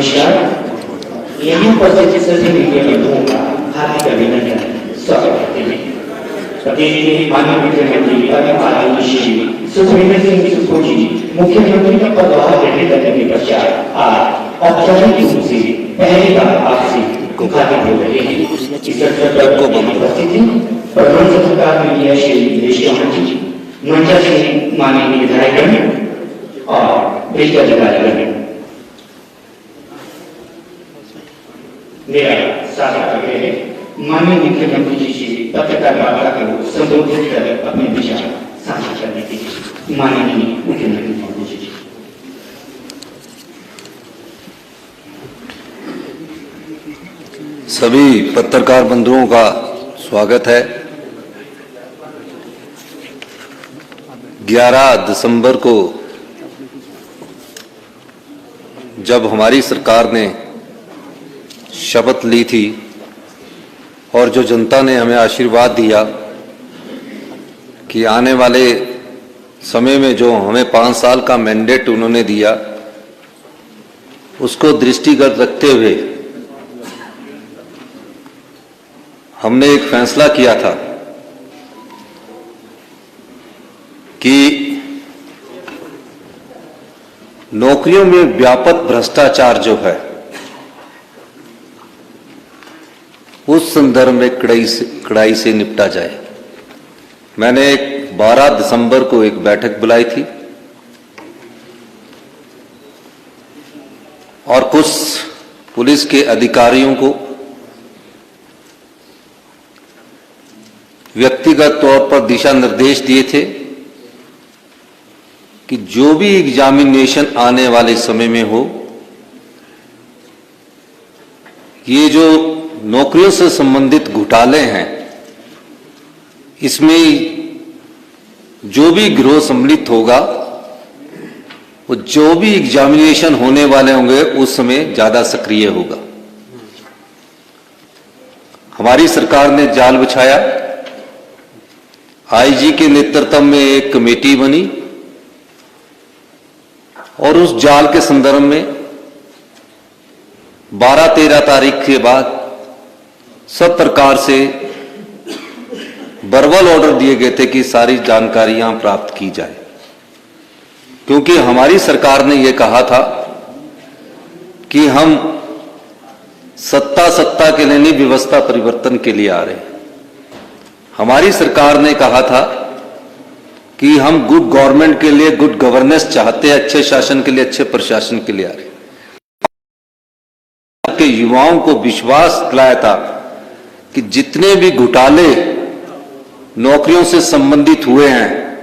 नमस्कार। यही उपस्थित सभी मीडिया बंधुओं का हार्दिक अभिनंदन स्वागत करते हैं। प्रदेश के माननीय मुख्यमंत्री पद्मभूषण श्री सुखविंदर सिंह सुक्खू जी मुख्यमंत्री का पदभार ग्रहण करने के पश्चात आज औपचारिक रूप से पहली बार आपसे मुखातिब हो रहे हैं। इस अवसर पर उपस्थित हैं प्रधान सचिव मीडिया श्री दिनेश चौहान जी, मंचा से माननीय विधायक और वरिष्ठ अधिकारी। मेरा साझा आग्रह है माननीय मुख्यमंत्री जी से पत्रकार वार्ता को संबोधित कर अपने विचार साझा करने के लिए माननीय मुख्यमंत्री महोदय जी। सभी पत्रकार बंधुओं का स्वागत है। 11 दिसंबर को जब हमारी सरकार ने शपथ ली थी और जो जनता ने हमें आशीर्वाद दिया कि आने वाले समय में जो हमें 5 साल का मैंडेट उन्होंने दिया, उसको दृष्टिगत रखते हुए हमने एक फैसला किया था कि नौकरियों में व्यापक भ्रष्टाचार जो है उस संदर्भ में कड़ाई से निपटा जाए। मैंने 12 दिसंबर को एक बैठक बुलाई थी और कुछ पुलिस के अधिकारियों को व्यक्तिगत तौर पर दिशा निर्देश दिए थे कि जो भी एग्जामिनेशन आने वाले समय में हो, ये जो नौकरियों से संबंधित घोटाले हैं, इसमें जो भी गिरोह सम्मिलित होगा, वो जो भी एग्जामिनेशन होने वाले होंगे उस समय ज्यादा सक्रिय होगा। हमारी सरकार ने जाल बिछाया। आईजी के नेतृत्व में एक कमेटी बनी और उस जाल के संदर्भ में 12-13 तारीख के बाद सब प्रकार से वर्बल ऑर्डर दिए गए थे कि सारी जानकारियां प्राप्त की जाए, क्योंकि हमारी सरकार ने यह कहा था कि हम सत्ता के लिए नहीं, व्यवस्था परिवर्तन के लिए आ रहे हैं। हमारी सरकार ने कहा था कि हम गुड गवर्नमेंट के लिए, गुड गवर्नेंस चाहते हैं, अच्छे शासन के लिए, अच्छे प्रशासन के लिए आ रहे हैं। के युवाओं को विश्वास दिलाया था कि जितने भी घोटाले नौकरियों से संबंधित हुए हैं,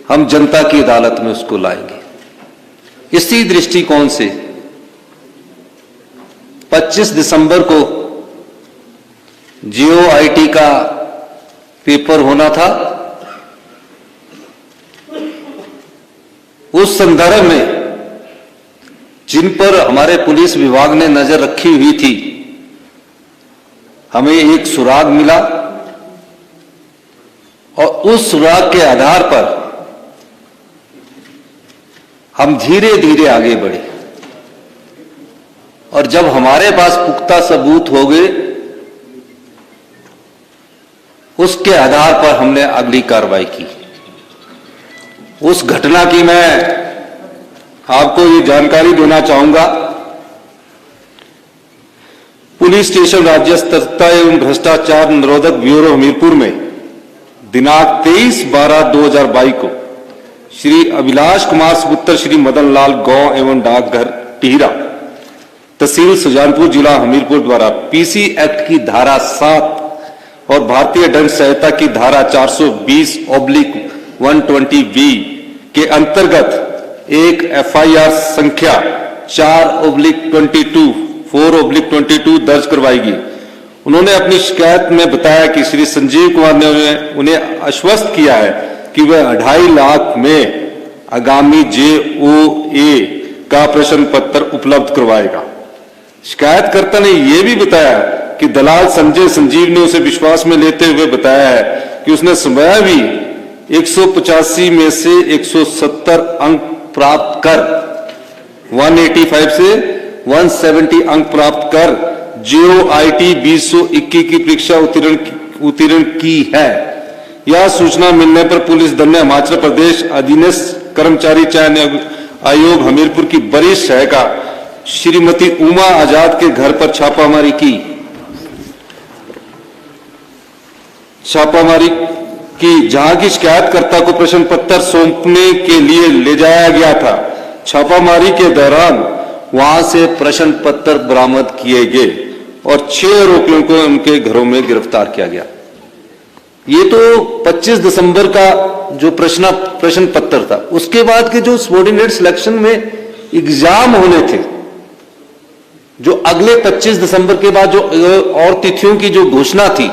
हम जनता की अदालत में उसको लाएंगे। इसी दृष्टिकोण से 25 दिसंबर को JOIT का पेपर होना था। उस संदर्भ में जिन पर हमारे पुलिस विभाग ने नजर रखी हुई थी, हमें एक सुराग मिला और उस सुराग के आधार पर हम धीरे धीरे आगे बढ़े और जब हमारे पास पुख्ता सबूत हो गए, उसके आधार पर हमने अगली कार्रवाई की। उस घटना की मैं आपको ये जानकारी देना चाहूंगा। पुलिस स्टेशन राज्य स्तरीय एवं भ्रष्टाचार निरोधक ब्यूरो हमीरपुर में दिनांक 23/12/2022 को श्री अभिलाष कुमार सुपुत्र श्री मदन लाल गांव एवं डाकघर टिहरा, तहसील सुजानपुर, जिला हमीरपुर द्वारा PC एक्ट की धारा 7 और भारतीय दंड संहिता की धारा 420/120B के अंतर्गत एक FIR संख्या 4/22 दर्ज करवाई गई। उन्होंने अपनी शिकायत में बताया कि श्री संजीव कुमार ने उन्हें आश्वस्त किया है कि वह 2.5 लाख में आगामी JOA का प्रश्न पत्र उपलब्ध करवाएगा। शिकायतकर्ता ने यह भी बताया कि दलाल संजय संजीव ने उसे विश्वास में लेते हुए बताया है कि उसने समयावी 185 में से 170 अंक प्राप्त कर 185 से 170 अंक प्राप्त कर JOIT 2021 की परीक्षा उत्तीर्ण की है। यह सूचना मिलने पर पुलिस दल ने हिमाचल प्रदेश अधीनस्थ कर्मचारी चयन आयोग हमीरपुर की वरिष्ठ सहायिका श्रीमती उमा आजाद के घर पर छापामारी की। जहां की शिकायतकर्ता को प्रश्न पत्र सौंपने के लिए ले जाया गया था। छापामारी के दौरान वहां से प्रश्न पत्र बरामद किए गए और 6 आरोपियों को उनके घरों में गिरफ्तार किया गया। ये तो 25 दिसंबर का जो प्रश्न पत्र था। उसके बाद के जो सबऑर्डिनेट सिलेक्शन में एग्जाम होने थे, जो अगले 25 दिसंबर के बाद जो और तिथियों की जो घोषणा थी,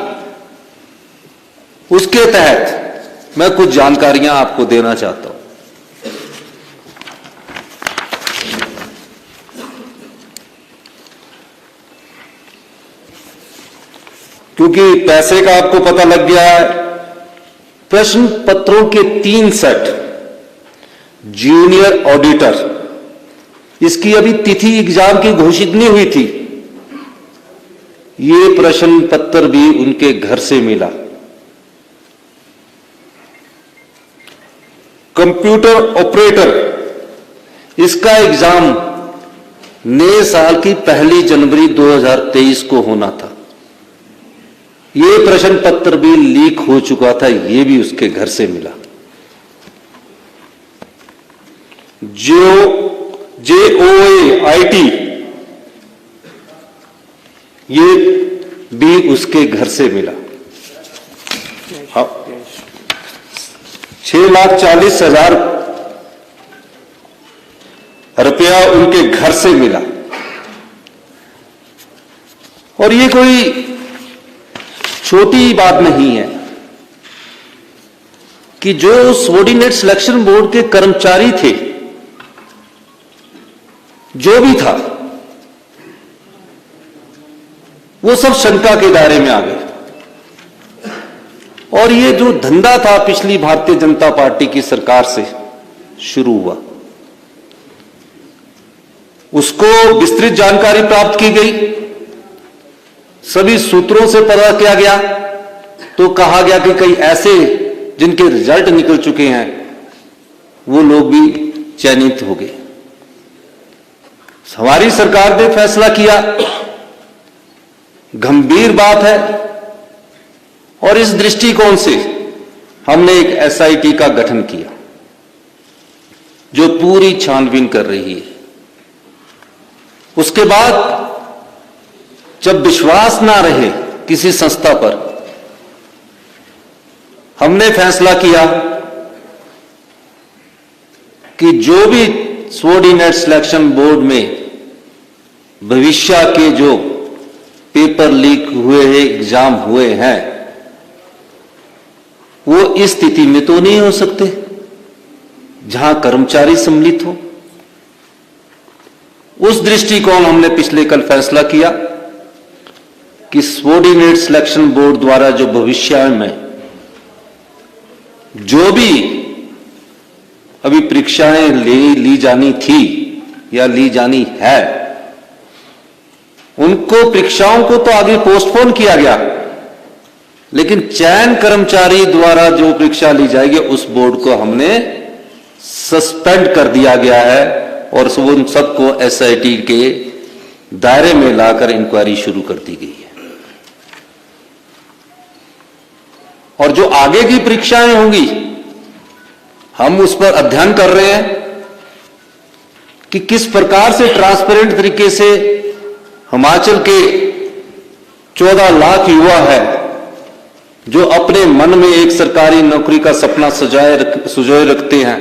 उसके तहत मैं कुछ जानकारियां आपको देना चाहता हूं। क्योंकि पैसे का आपको पता लग गया है। प्रश्न पत्रों के 3 सेट, जूनियर ऑडिटर, इसकी अभी तिथि एग्जाम की घोषित नहीं हुई थी। ये प्रश्न पत्र भी उनके घर से मिला। कंप्यूटर ऑपरेटर, इसका एग्जाम नए साल की 1 जनवरी 2023 को होना था। ये प्रश्न पत्र भी लीक हो चुका था, ये भी उसके घर से मिला। JOIT, ये भी उसके घर से मिला। 6,40,000 रुपया उनके घर से मिला। और ये कोई छोटी बात नहीं है कि जो सबऑर्डिनेट सिलेक्शन बोर्ड के कर्मचारी थे, जो भी था, वो सब शंका के दायरे में आ गए। और ये जो धंधा था पिछली भारतीय जनता पार्टी की सरकार से शुरू हुआ, उसको विस्तृत जानकारी प्राप्त की गई। सभी सूत्रों से पता किया गया तो कहा गया कि कई ऐसे जिनके रिजल्ट निकल चुके हैं, वो लोग भी चयनित हो गए। हमारी सरकार ने फैसला किया, गंभीर बात है, और इस दृष्टिकोण से हमने एक SIT का गठन किया जो पूरी छानबीन कर रही है। उसके बाद जब विश्वास ना रहे किसी संस्था पर, हमने फैसला किया कि जो भी सबऑर्डिनेट सिलेक्शन बोर्ड में भविष्य के जो पेपर लीक हुए हैं, एग्जाम हुए हैं, वो इस स्थिति में तो नहीं हो सकते जहां कर्मचारी सम्मिलित हो। उस दृष्टिकोण हमने पिछले कल फैसला किया कि सबऑर्डिनेट सिलेक्शन बोर्ड द्वारा जो भविष्य में जो भी अभी परीक्षाएं ली जानी थी या ली जानी है, उनको परीक्षाओं को तो आगे पोस्टपोन किया गया, लेकिन चयन कर्मचारी द्वारा जो परीक्षा ली जाएगी उस बोर्ड को हमने सस्पेंड कर दिया गया है और उन सबको SIT के दायरे में लाकर इंक्वायरी शुरू कर दी गई है। और जो आगे की परीक्षाएं होंगी, हम उस पर अध्ययन कर रहे हैं कि किस प्रकार से ट्रांसपेरेंट तरीके से हिमाचल के 14 लाख युवा है जो अपने मन में एक सरकारी नौकरी का सपना सुजोए रखते हैं,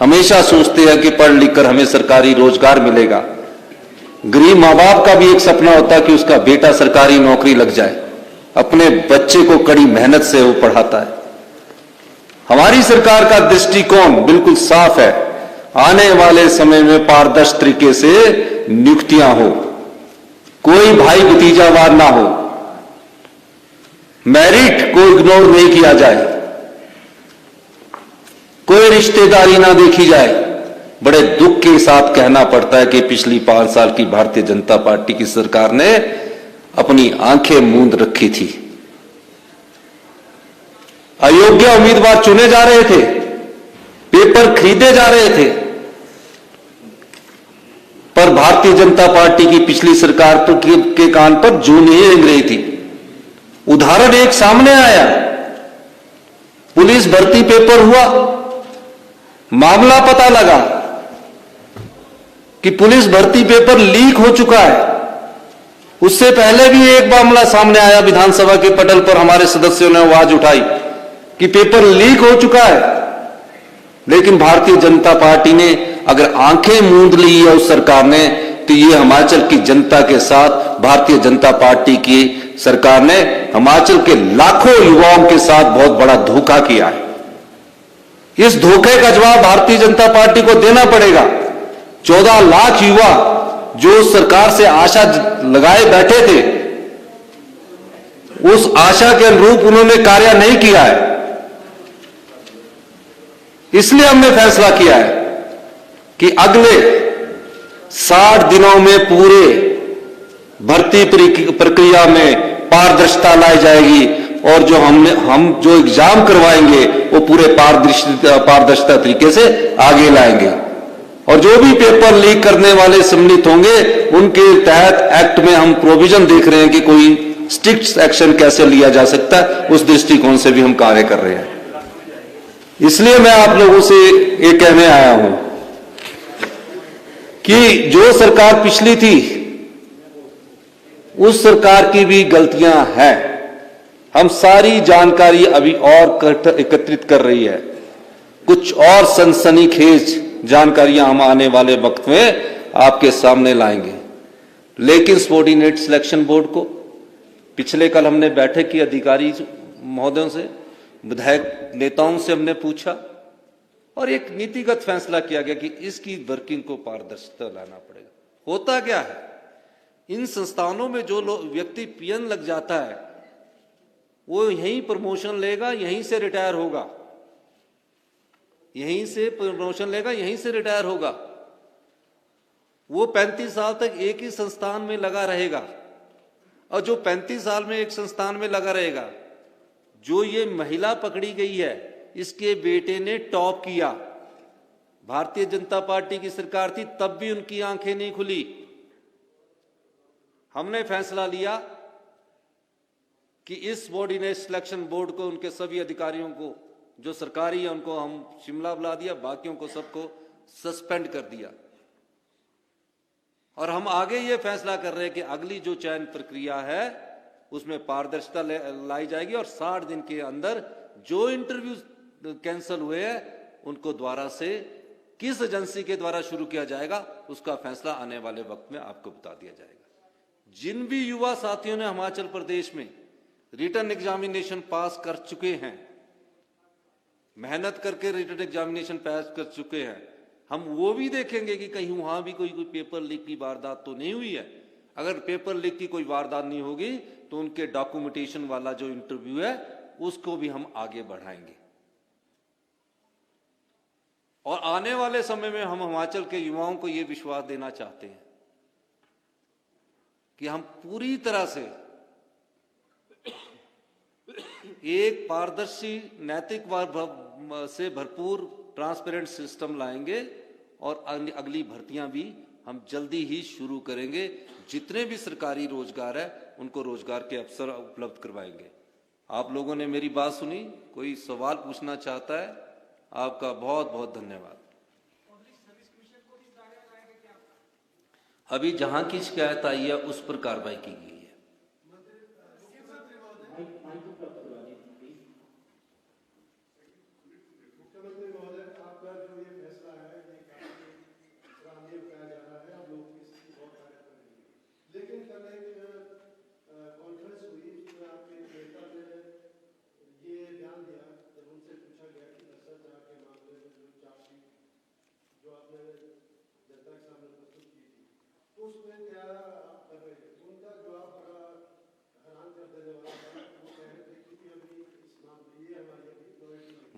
हमेशा सोचते हैं कि पढ़ लिख कर हमें सरकारी रोजगार मिलेगा। गरीब माँ बाप का भी एक सपना होता है कि उसका बेटा सरकारी नौकरी लग जाए, अपने बच्चे को कड़ी मेहनत से वो पढ़ाता है। हमारी सरकार का दृष्टिकोण बिल्कुल साफ है, आने वाले समय में पारदर्शी तरीके से नियुक्तियां हो, कोई भाई भतीजावाद ना हो, मेरिट को इग्नोर नहीं किया जाए, कोई रिश्तेदारी ना देखी जाए, बड़े दुख के साथ कहना पड़ता है कि पिछली 5 साल की भारतीय जनता पार्टी की सरकार ने अपनी आंखें मूंद रखी थी। अयोग्य उम्मीदवार चुने जा रहे थे, पेपर खरीदे जा रहे थे, पर भारतीय जनता पार्टी की पिछली सरकार के कान पर जूं नहीं रेंग रही थी। उदाहरण एक सामने आया, पुलिस भर्ती पेपर हुआ, मामला पता लगा कि पुलिस भर्ती पेपर लीक हो चुका है। उससे पहले भी एक मामला सामने आया, विधानसभा के पटल पर हमारे सदस्यों ने आवाज उठाई कि पेपर लीक हो चुका है, लेकिन भारतीय जनता पार्टी ने अगर आंखें मूंद ली है उस सरकार ने, तो ये हिमाचल की जनता के साथ भारतीय जनता पार्टी की सरकार ने हिमाचल के लाखों युवाओं के साथ बहुत बड़ा धोखा किया है। इस धोखे का जवाब भारतीय जनता पार्टी को देना पड़ेगा। 14 लाख युवा जो सरकार से आशा लगाए बैठे थे, उस आशा के अनुरूप उन्होंने कार्य नहीं किया है। इसलिए हमने फैसला किया है कि अगले 60 दिनों में पूरे भर्ती प्रक्रिया में पारदर्शिता लाई जाएगी और जो हम जो एग्जाम करवाएंगे वो पूरे पारदर्शिता तरीके से आगे लाएंगे। और जो भी पेपर लीक करने वाले सम्मिलित होंगे उनके तहत एक्ट में हम प्रोविजन देख रहे हैं कि कोई स्ट्रिक्ट एक्शन कैसे लिया जा सकता है, उस दृष्टिकोण से भी हम कार्य कर रहे हैं। इसलिए मैं आप लोगों से ये कहने आया हूं कि जो सरकार पिछली थी उस सरकार की भी गलतियां हैं। हम सारी जानकारी अभी और एकत्रित कर रही है, कुछ और सनसनीखेज जानकारियां हम आने वाले वक्त में आपके सामने लाएंगे। लेकिन सबॉर्डिनेट सिलेक्शन बोर्ड को पिछले कल हमने बैठक की, अधिकारी महोदयों से, विधायक नेताओं से हमने पूछा और एक नीतिगत फैसला किया गया कि इसकी वर्किंग को पारदर्शिता लाना पड़ेगा। होता क्या है, इन संस्थानों में जो व्यक्ति पीएन लग जाता है वो यहीं प्रमोशन लेगा, यहीं से रिटायर होगा, यहीं से प्रमोशन लेगा, यहीं से रिटायर होगा। वो 35 साल तक एक ही संस्थान में लगा रहेगा। और जो 35 साल में एक संस्थान में लगा रहेगा, जो ये महिला पकड़ी गई है, इसके बेटे ने टॉप किया। भारतीय जनता पार्टी की सरकार थी तब भी उनकी आंखें नहीं खुली। हमने फैसला लिया कि इस सबॉर्डिनेट सिलेक्शन बोर्ड को, उनके सभी अधिकारियों को जो सरकारी है उनको हम शिमला बुला दिया, बाकियों को सबको सस्पेंड कर दिया। और हम आगे ये फैसला कर रहे हैं कि अगली जो चयन प्रक्रिया है उसमें पारदर्शिता लाई जाएगी और 60 दिन के अंदर जो इंटरव्यू कैंसिल हुए हैं उनको द्वारा से किस एजेंसी के द्वारा शुरू किया जाएगा उसका फैसला आने वाले वक्त में आपको बता दिया जाएगा। जिन भी युवा साथियों ने हिमाचल प्रदेश में रिटन एग्जामिनेशन पास कर चुके हैं, मेहनत करके रिटन एग्जामिनेशन पास कर चुके हैं, हम वो भी देखेंगे कि कहीं वहां भी कोई पेपर लीक की वारदात तो नहीं हुई है। अगर पेपर लीक की कोई वारदात नहीं होगी तो उनके डॉक्यूमेंटेशन वाला जो इंटरव्यू है उसको भी हम आगे बढ़ाएंगे। और आने वाले समय में हम हिमाचल के युवाओं को यह विश्वास देना चाहते हैं कि हम पूरी तरह से एक पारदर्शी, नैतिक से भरपूर ट्रांसपेरेंट सिस्टम लाएंगे और अगली भर्तियां भी हम जल्दी ही शुरू करेंगे। जितने भी सरकारी रोजगार है उनको रोजगार के अवसर उपलब्ध करवाएंगे। आप लोगों ने मेरी बात सुनी, कोई सवाल पूछना चाहता है? आपका बहुत बहुत धन्यवाद। अभी जहां की शिकायत आई है उस पर कार्रवाई की गई है।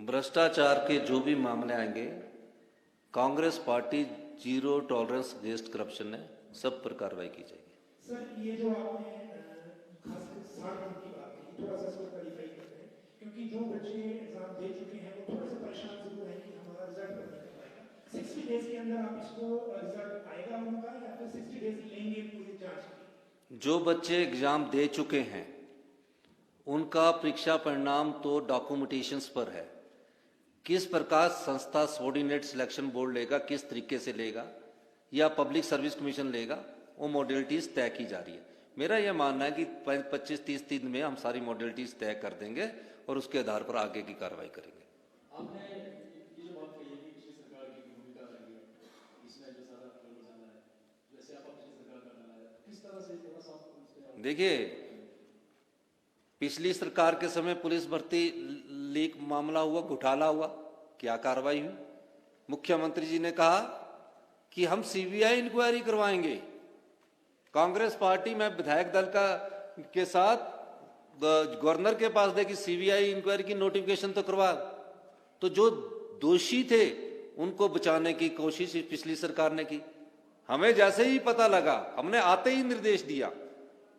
भ्रष्टाचार के जो भी मामले आएंगे Congress party zero tolerance against corruption है, सब पर कार्रवाई की जाएगी। सर ये जो आपने खास 60 दिन की बात की, थोड़ा सा इसको क्लैरिफाई करते हैं, क्योंकि जो बच्चे एग्जाम दे चुके हैं वो थोड़े से परेशान जरूर हैं कि हमारा रिजल्ट कब तक आएगा। 60 डेज के अंदर आप इसको रिजल्ट आएगा उनका, या फिर 60 डेज लेंगे पूरी जांच की? जो बच्चे एग्जाम दे चुके हैं उनका परीक्षा परिणाम तो डॉक्यूमेंटेशंस पर है। किस प्रकार संस्था सबऑर्डिनेट सिलेक्शन बोर्ड लेगा, किस तरीके से लेगा, या पब्लिक सर्विस कमीशन लेगा, वो मॉडलिटीज तय की जा रही है। मेरा यह मानना है कि 25-30 दिन में हम सारी मॉडलिटीज तय कर देंगे और उसके आधार पर आगे की कार्रवाई करेंगे। आपने ये जो बात कही है कि पिछली सरकार की भूमिका रही है, इसमें जो सारा जाना है, जैसे आप पिछली सरकार का डाला है, किस तरह से थोड़ा सा देखिए, पिछली सरकार के समय पुलिस भर्ती लीक मामला हुआ, घोटाला हुआ, क्या कार्रवाई हुई? मुख्यमंत्री जी ने कहा कि हम सीबीआई इंक्वायरी करवाएंगे। कांग्रेस पार्टी में विधायक दल के साथ गवर्नर के पास देखी सीबीआई इंक्वायरी की नोटिफिकेशन तो करवा। तो जो दोषी थे उनको बचाने की कोशिश पिछली सरकार ने की। हमें जैसे ही पता लगा हमने आते ही निर्देश दिया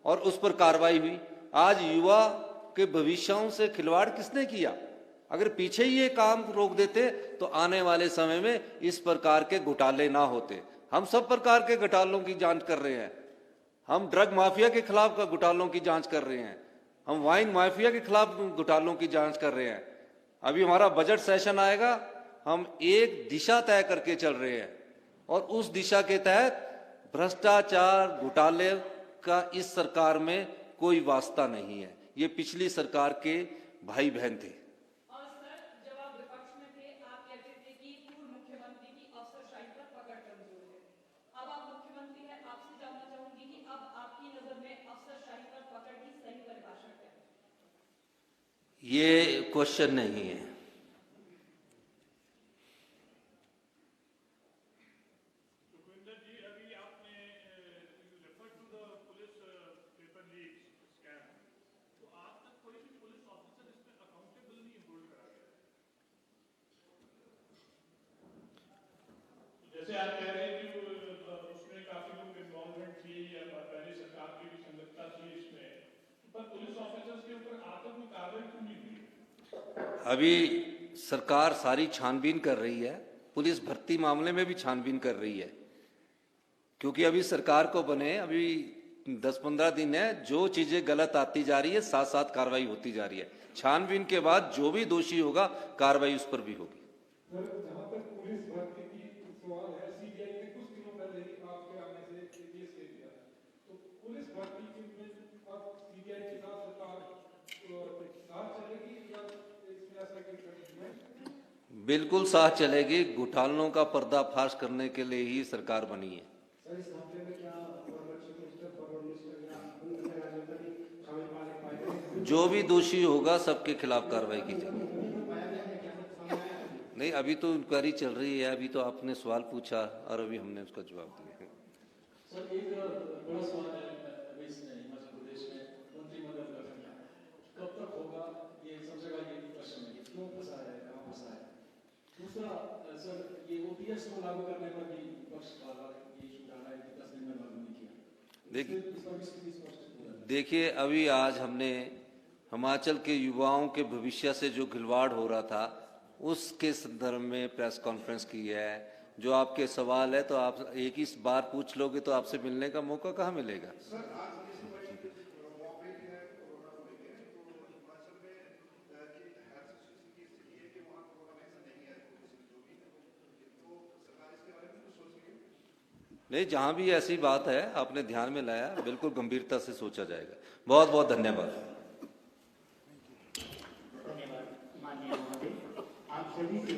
और उस पर कार्रवाई हुई। आज युवा के भविष्यों से खिलवाड़ किसने किया? अगर पीछे ही ये काम रोक देते तो आने वाले समय में इस प्रकार के घोटाले ना होते। हम सब प्रकार के घोटालों की जांच कर रहे हैं। हम ड्रग माफिया के खिलाफ घोटालों की जांच कर रहे हैं, हम वाइन माफिया के खिलाफ घोटालों की जांच कर रहे हैं। अभी हमारा बजट सेशन आएगा, हम एक दिशा तय करके चल रहे हैं और उस दिशा के तहत भ्रष्टाचार घोटाले का इस सरकार में कोई वास्ता नहीं है। ये पिछली सरकार के भाई बहन थे। और सर, जब आप विपक्ष में थे, आप कहते थे कि पूर्व मुख्यमंत्री की अफसरशाही पर पकड़ कमजोर है। अब आप मुख्यमंत्री हैं, आपसे जानना चाहूंगी कि अब आपकी नजर में अफसरशाही पर पकड़ की सही परिभाषा क्या है? ये क्वेश्चन नहीं है। जैसे आप कह रहे हैं कि उसमें काफी लोग इन्वॉल्वमेंट थी या पहले सरकार की भी संगतता थी इसमें, पर पुलिस ऑफिसर्स के ऊपर आकर कोई कार्रवाई क्यों नहीं हुई? अभी सरकार सारी छानबीन कर रही है, पुलिस भर्ती मामले में भी छानबीन कर रही है, क्योंकि अभी सरकार को बने अभी 10-15 दिन है। जो चीजें गलत आती जा रही है साथ साथ कार्रवाई होती जा रही है। छानबीन के बाद जो भी दोषी होगा कार्रवाई उस पर भी होगी। जहां तक पुलिस भर्ती की सवाल है, सीबीआई ने कुछ दिनों पहले ही आपके आने से केस ले लिया है, तो पुलिस भर्ती में अब सीबीआई के साथ सरकार चलेगी या इसमें ऐसा कोई कंडीशन है? बिल्कुल साथ चलेगी। घोटालों का पर्दाफाश करने के लिए ही सरकार बनी है। सर, इस मामले में क्या फॉरवर्ड मिनिस्टर या अन्य राज्यों का भी शामिल पाए? जो भी दोषी होगा सबके खिलाफ कार्रवाई की जाएगी। नहीं, अभी तो इंक्वायरी चल रही है। अभी तो आपने सवाल पूछा और अभी हमने उसका जवाब दिया। सर, एक बड़ा सवाल है अभी इसमें हिमाचल प्रदेश में मंत्रिमंडल गठन कब तक होगा? ये सब जगह ये प्रश्न है, क्यों फंसा है, कहाँ फंसा है? दूसरा सर, ये ओपीएस को लागू करने पर भी विपक्ष वाला ये इशू डाला है कि 10 दिन में लागू नहीं किया। देखिए, अभी आज हमने हिमाचल के युवाओं के भविष्य से जो खिलवाड़ हो रहा था उसके संदर्भ में प्रेस कॉन्फ्रेंस की है। जो आपके सवाल है तो आप एक ही बार पूछ लोगे तो आपसे मिलने का मौका कहाँ मिलेगा? नहीं, जहां भी ऐसी बात है आपने ध्यान में लाया, बिल्कुल गंभीरता से सोचा जाएगा। बहुत बहुत धन्यवाद। धन्यवाद माननीय महोदय, आप सभी से